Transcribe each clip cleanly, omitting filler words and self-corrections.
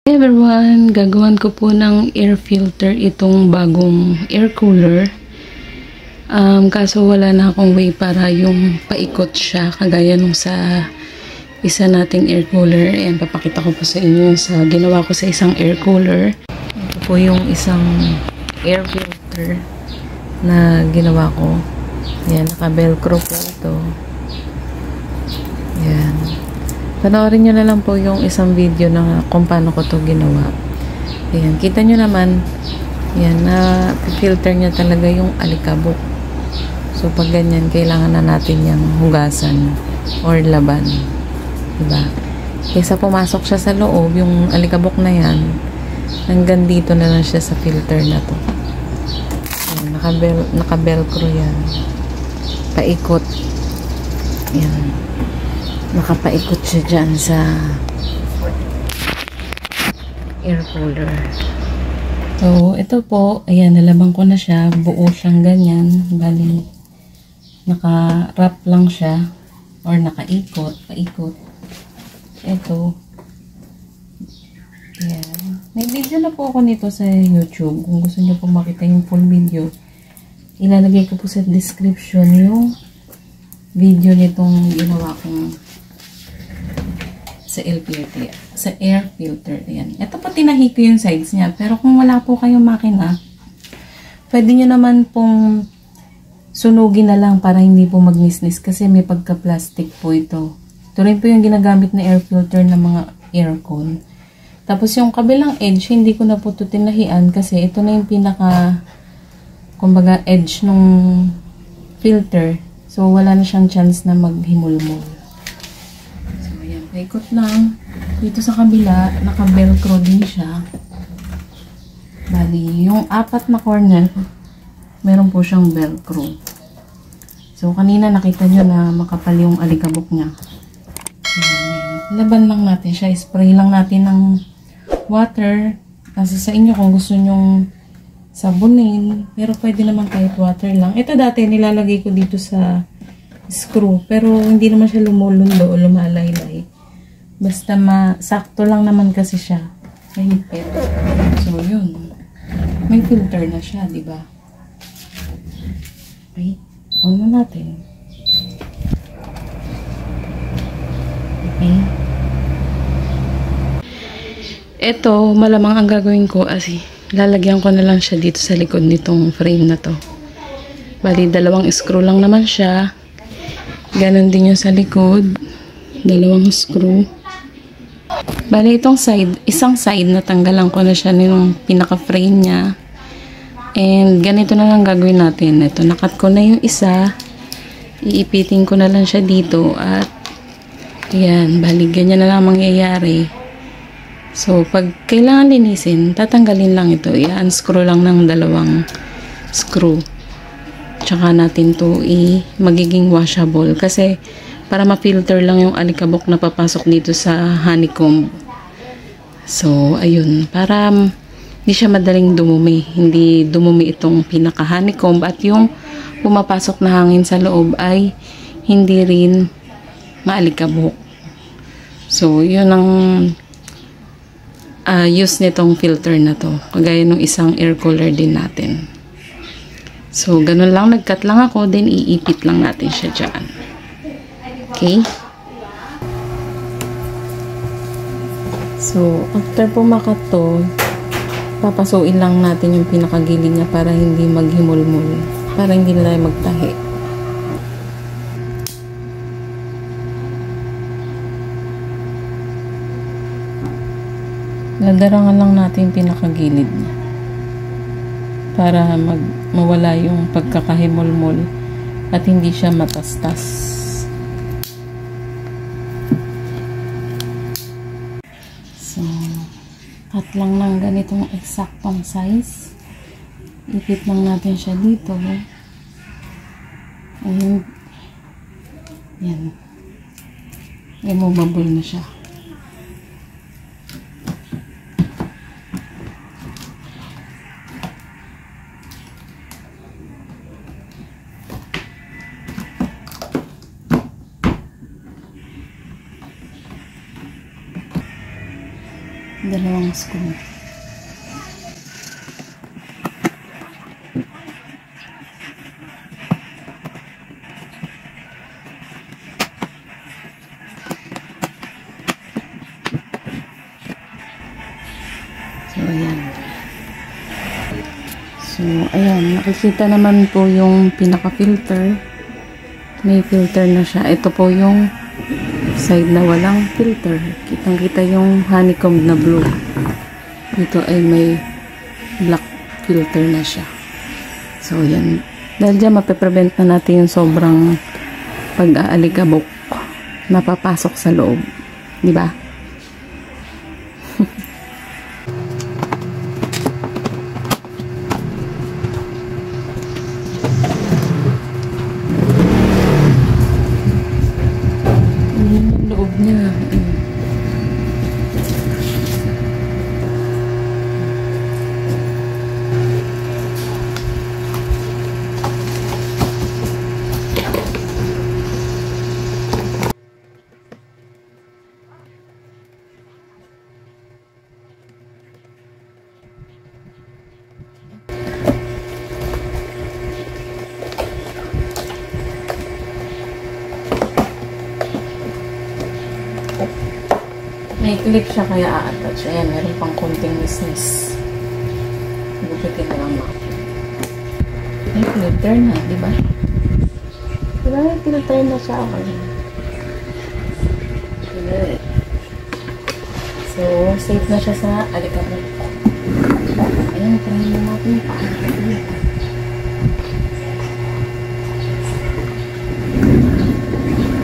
Hey everyone, gagawan ko po ng air filter itong bagong air cooler. Kaso wala na akong way para yung paikot siya kagaya nung sa isa nating air cooler. Ayan, papakita ko po sa inyo sa ginawa ko sa isang air cooler. Ito po yung isang air filter na ginawa ko. Ayan, naka-velcro po ito. Ayan. Panoorin nyo na lang po yung isang video na kung paano ko to ginawa. Ayan, kita nyo naman, ayan, na filter niya talaga yung alikabok. So, pag ganyan, kailangan na natin yung hugasan or laban. Diba? Kaysa pumasok siya sa loob, yung alikabok na yan, hanggang dito na lang siya sa filter na to. Ayan, naka-velcro yan. Paikot. Ayan. Nakapaikot siya dyan sa air cooler. So, ito po, ayan, nalabang ko na siya. Buo siyang ganyan. Bali, naka-wrap lang siya or nakaikot, paikot. Ito. Ayan. May video na po ako nito sa YouTube. Kung gusto niyo po makita yung full video, ilalagay ko po sa description yung video nitong ginawa kong sa air filter. Ayan. Ito po, tinahi ko yung sides niya. Pero kung wala po kayong makina, pwede nyo naman pong sunugin na lang para hindi po magnisnis kasi may pagka-plastic po ito. Ito rin po yung ginagamit na air filter ng mga aircon. Tapos yung kabilang edge, hindi ko na po ito tinahian kasi ito na yung pinaka, kumbaga, edge nung filter. So, wala na siyang chance na maghimulmol. Ikot lang. Dito sa kabila, naka-velcro din siya. Bali, yung apat na corner, meron po siyang velcro. So, kanina nakita nyo na makapal yung alikabok niya. Laban lang natin siya. Spray lang natin ng water. Kasi sa inyo kung gusto nyong sabunin. Pero pwede naman kahit water lang. Ito dati nilalagay ko dito sa screw. Pero hindi naman siya lumulundo o lumalaylay. Basta sakto lang naman kasi siya. Mahigpit. So, yun. May filter na siya, di ba? Okay. On na natin. Okay. Ito, malamang ang gagawin ko kasi lalagyan ko na lang siya dito sa likod nitong frame na to. Bali, dalawang screw lang naman siya. Ganon din yung sa likod. Dalawang screw. Bali, itong side, isang side natanggalan ko na siya nung pinaka-frame niya. And ganito na lang gagawin natin. Ito, nakat ko na yung isa. Iipitin ko na lang siya dito. At, yan, bali, ganyan na lang mangyayari. So, pag kailangan linisin, tatanggalin lang ito. I-unscrew lang ng dalawang screw. Tsaka natin to magiging washable. Kasi, para ma-filter lang yung alikabok na papasok dito sa honeycomb. So, ayun. Para hindi siya madaling dumumi. Hindi dumumi itong pinaka-honeycomb. At yung pumapasok na hangin sa loob ay hindi rin maalikabok. So, yun ang use nitong filter na to. Kagaya ng isang air cooler din natin. So, ganun lang. Nag-cut lang ako. Then, iipit lang natin siya dyan. Okay. So, after po makat to, papasuin lang natin yung pinakagilid niya para hindi maghimulmul. Para hindi na tayo magtahi. Ladarangan lang natin yung pinakagilid niya. Para mawala yung pagkakahimulmul at hindi siya matastas. Cut lang ng ganitong eksaktong size. Ipit lang natin siya dito. Ayun. Yan. Removable na siya. Dalawang screw. So, ayan. So, ayan. Nakikita naman po yung pinaka-filter. May filter na siya. Ito po yung side na walang filter. Kitang-kita yung honeycomb na blue. Dito ay may black filter na siya. So, ayan. Dahil dyan, mape-prevent na natin yung sobrang pag-aalikabok na papasok sa loob. Diba? Loob niya. May clip siya kaya a-attach. Ayan, meron pang konting nisnis. Gupitin na lang natin. May filter na, di ba? Diba? May filter na siya. Okay. Good. So, safe na siya sa alikabok. Ayan, try na natin yung paan.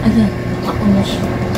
Ayan, naka-on na siya.